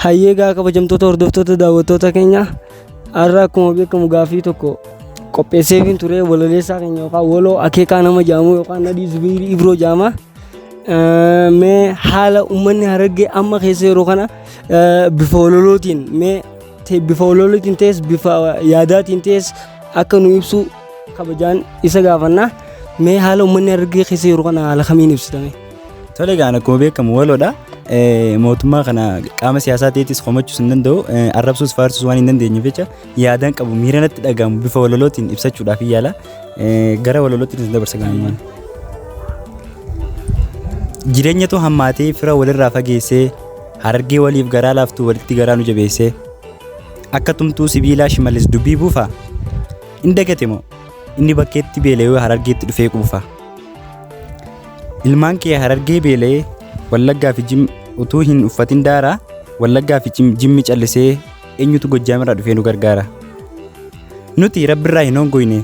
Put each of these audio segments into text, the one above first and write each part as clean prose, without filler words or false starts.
Hayyeegaa kabajamtoota hordoftoota daawwattoota keenya har'a akkuma beekamu gaafii tokko qopheesseefin ture walaleessaa keenya yookaan waloo akeekaa nama jaamu yookaan Nadii Zubiir Ibroo jaama. Mee haala uummanni Harargee amma keessa yeroo kana bifa walolootiin bifa walolootiin ta'es bifa yaadaatiin ta'es akka nu ibsu kabajaan isa gaafanna. Mee haala uummanni Harargee keessa yeroo kana haala kamiin ibsitame? Tole egaa akkuma beekamu waloodha. Mootummaa kana qaama siyaasaa ta'eetis qomachuus hin danda'u arrabsuus faarsuus waan hin dandeenyeef jecha yaadaan qabu miira natti dhagahamu bifa walolootiin ibsachuudhaaf yaala gara walolootiin dabarsa gaamman. Jireenyatu hammaatee fira walirraa fageessee Harargee waliif garaa laaftuu walitti garaa nu jabeessee akka tumtuu sibiilaa shimallis dubbii buufa inni dagate moo inni bakkeetti beela'ee Harargeetti dhufee quufa. Ilmaan kee Harargee beela'ee Wallaggaa fi Jimmi utuu hin uffatin daara Wallaggaa fi Jimmi callisee eenyutu Gojjaamirraa dhufee nu gargaara. Nuti Rabbirraa hin hongoyne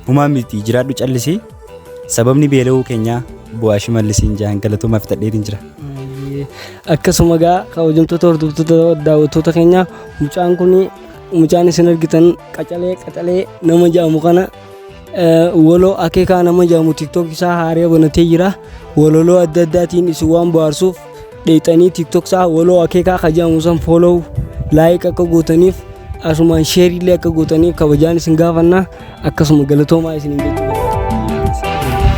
humaa miti jiraadhu callisii sababni beela'uu keenyaa bu'aa shimallisiin jaan galatoomaaf fixadheetiin jira. Akkasuma gaa kabajamtoota hordoftoota daawwattoota keenya mucaan isin argitan qacalee nama jaamu kana waloo akeekaa nama jaamu TikTok isaa haaree banatee jira. Waloloo adda addaatiin isin waan bohaarsuuf dheexanii TikTok isaa waloo akeekaa kajaamu san follow like akka gootaniif asumaan share illee akka gootaniif kabajaan isin gaafanna akkasuma galatoomaa isin hin jechuudha.